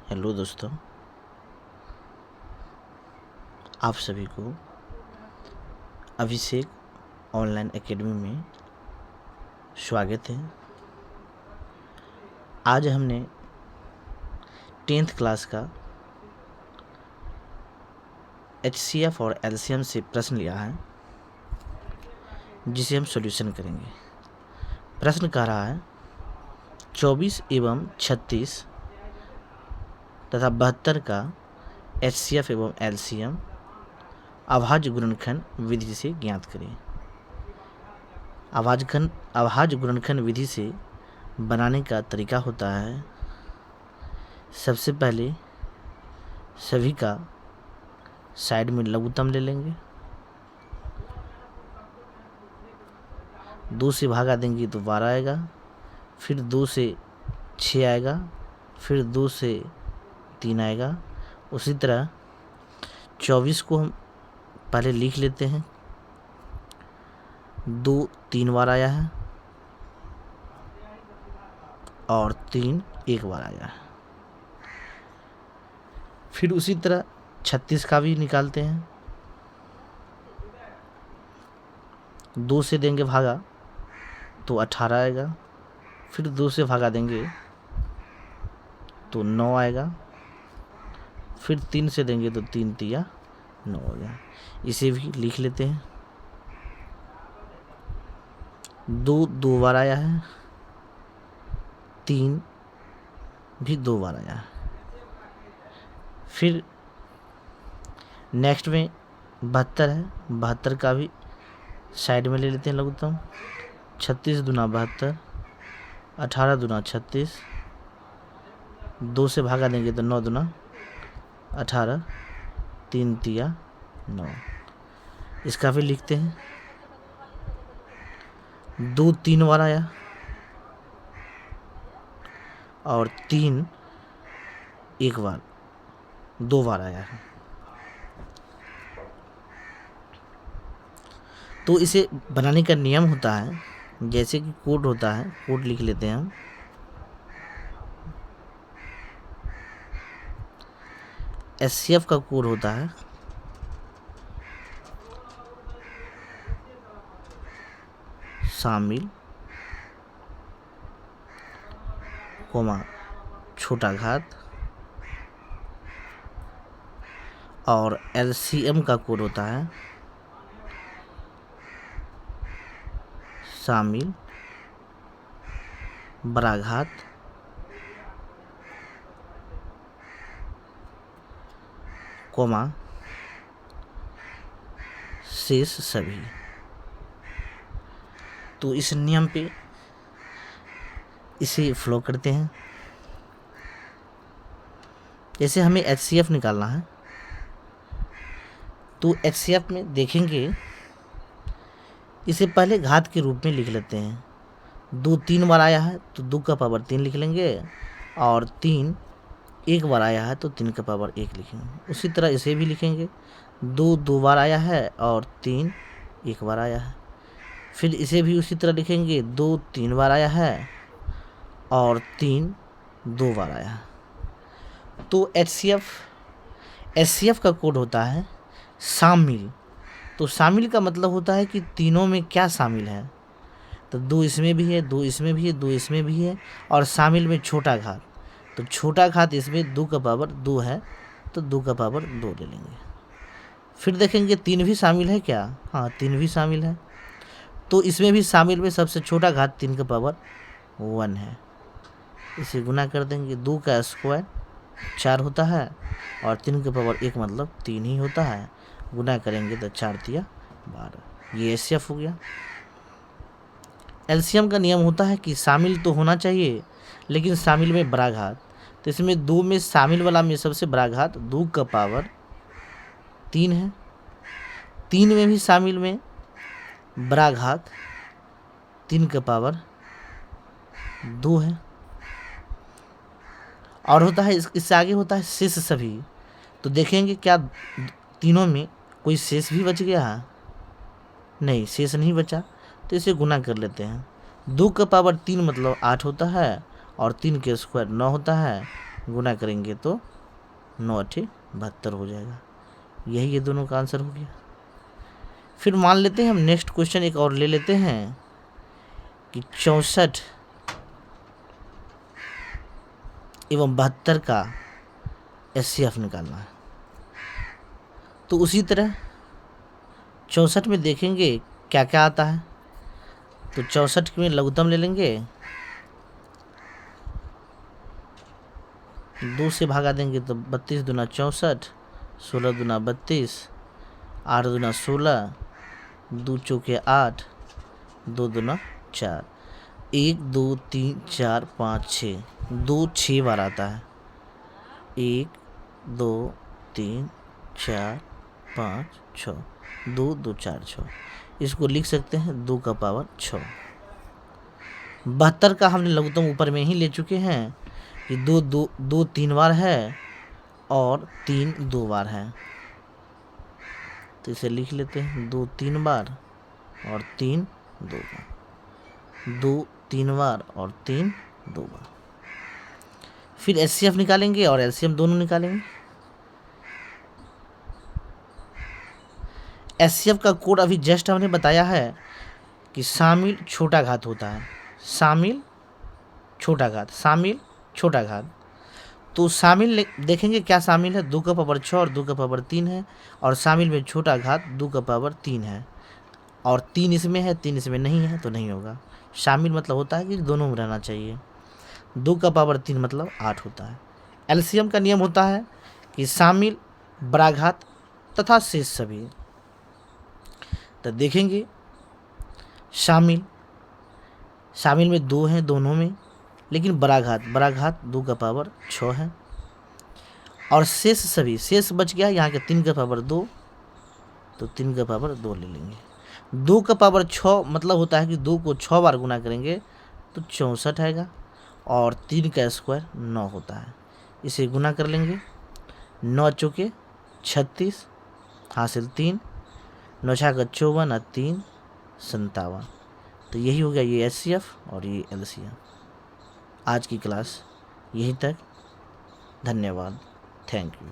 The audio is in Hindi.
हेलो दोस्तों, आप सभी को अभिषेक ऑनलाइन एकेडमी में स्वागत है। आज हमने 10th क्लास का HCF और LCM से प्रश्न लिया है, जिसे हम सॉल्यूशन करेंगे। प्रश्न कह रहा है 24 एवं 36 तथा 72 का HCF एवं LCM अभाज्य गुणनखंड विधि से ज्ञात करें। अभाज्य गुणनखंड विधि से बनाने का तरीका होता है, सबसे पहले सभी का साइड में लघुत्तम ले लेंगे, 2 से भागा देंगे तो 12 आएगा, फिर 2 से 6 आएगा, फिर 2 से 3 आएगा। उसी तरह 24 को हम पहले लिख लेते हैं, 2 3 बार आया है और 3 1 बार आया है। फिर उसी तरह 36 का भी निकालते हैं, 2 से देंगे भागा तो 18 आएगा, फिर 2 से भागा देंगे तो 9 आएगा, फिर 3 से देंगे तो 3 तिया 9 हो गया। इसे भी लिख लेते हैं, 2 2 बार आया है, 3 भी 2 बार आया है। फिर नेक्स्ट में 72 है, 72 का भी साइड में ले लेते हैं लघुत्तम, 36 दूना 72, 18 दूना 36, 2 से भागा देंगे तो 9 दूना 18, 3 तिया 9। इसका भी लिखते हैं, 2 3 बार आया और 3 1 बार 2 बार आया है। तो इसे बनाने का नियम होता है, जैसे कि कोड होता है, कोड लिख लेते हैं हम। HCF का कोड होता है शामिल, कोमा छोटा घात, और LCM का कोड होता है शामिल, बड़ा घात, कोमा शेष सभी। तो इस नियम पे इसे फ्लो करते हैं। जैसे हमें HCF निकालना है, तो HCF में देखेंगे, इसे पहले घात के रूप में लिख लेते हैं। 2 3 बार आया है तो 2 का पावर 3 लिख लेंगे, और 3 1 बार आया है तो 3 का पावर 1 लिखेंगे। उसी तरह इसे भी लिखेंगे, 2 2 बार आया है और 3 1 बार आया है। फिर इसे भी उसी तरह लिखेंगे, 2 3 बार आया है और 3 2 बार आया है। तो HCF का कोड होता है शामिल। तो शामिल का मतलब होता है कि तीनों में क्या शामिल है। तो 2 इसमें भी है, 2 इसमें भी है, 2 इसमें भी है, और शामिल में छोटा घात। तो छोटा घात इसमें 2 का पावर 2 है तो 2 का पावर 2 ले लेंगे। फिर देखेंगे 3 भी शामिल है क्या? हाँ, 3 भी शामिल है। तो इसमें भी शामिल में सबसे छोटा घात 3 का पावर 1 है। इसे गुना कर देंगे, 2 का स्क्वायर 4 होता है और 3 का पावर 1 मतलब 3 ही होता है। गुना करेंगे तो 4 तिया 12। ये HCF हो गया। LCM का नियम होता है कि शामिल तो होना चाहिए, लेकिन शामिल में बड़ा घात। तो इसमें 2 में शामिल वाला में सबसे बड़ा घात 2 का पावर 3 है। 3 में भी शामिल में बड़ा घात 3 का पावर 2 है। और होता है इससे आगे होता है शेष सभी। तो देखेंगे क्या तीनों में कोई शेष भी बच गया है? नहीं, शेष नहीं बचा। तो इसे गुना कर लेते हैं, 2 का पावर 3 मतलब 8 होता है और 3 के स्क्वायर 9 होता है। गुना करेंगे तो 9 8 72 हो जाएगा। यही ये दोनों का आंसर हो गया। फिर मान लेते हैं हम नेक्स्ट क्वेश्चन एक और ले लेते हैं कि 64 एवं 72 का HCF निकालना है। तो उसी तरह 64 में देखेंगे क्या क्या आता है। तो 64 में लघुत्तम ले लेंगे, 2 से भागा देंगे तो 32 दूना 64, 16 दूना 32, 8 दूना 16, 2 चौके 8, 2 दूना 4, 1 2 3 4 5 6, 2 6 बार आता है। 1 2 3 4 5 6, 2 2 4 6, इसको लिख सकते हैं 2 का पावर 6। 72 का हमने लघुत्तम ऊपर में ही ले चुके हैं कि 2 2 2 3 बार है और 3 2 बार है। तो इसे लिख लेते हैं 2 3 बार और 3 2 बार, 2 3 बार और 3 2 बार। फिर HCF निकालेंगे और LCM दोनों निकालेंगे। HCF का कोड अभी जस्ट हमने बताया है कि शामिल छोटा घात होता है, शामिल छोटा घात, शामिल छोटा घात। तो शामिल देखेंगे क्या शामिल है, 2 का पावर 6 और 2 का पावर 3 है, और शामिल में छोटा घात 2 का पावर 3 है, और 3 इसमें है 3 इसमें नहीं है तो नहीं होगा। शामिल मतलब होता है कि दोनों में रहना चाहिए। 2 का पावर 3 मतलब 8 होता है। LCM का नियम होता है कि शामिल, बड़ा घात तथा शेष सभी। तो देखेंगे शामिल में 2 हैं दोनों में, लेकिन बड़ा घात 2 का पावर 6 है, और शेष सभी, शेष बच गया यहाँ के 3 का पावर 2, तो 3 का पावर 2 ले लेंगे। 2 का पावर 6 मतलब होता है कि 2 को 6 बार गुना करेंगे तो 64 आएगा, और 3 का स्क्वायर 9 होता है। इसे गुना कर लेंगे, 9 चौके 36 हासिल 3, 9 छक्का 54 और 3 57। तो यही हो गया ये HCF और ये LCM। आज की क्लास यहीं तक। धन्यवाद, थैंक यू।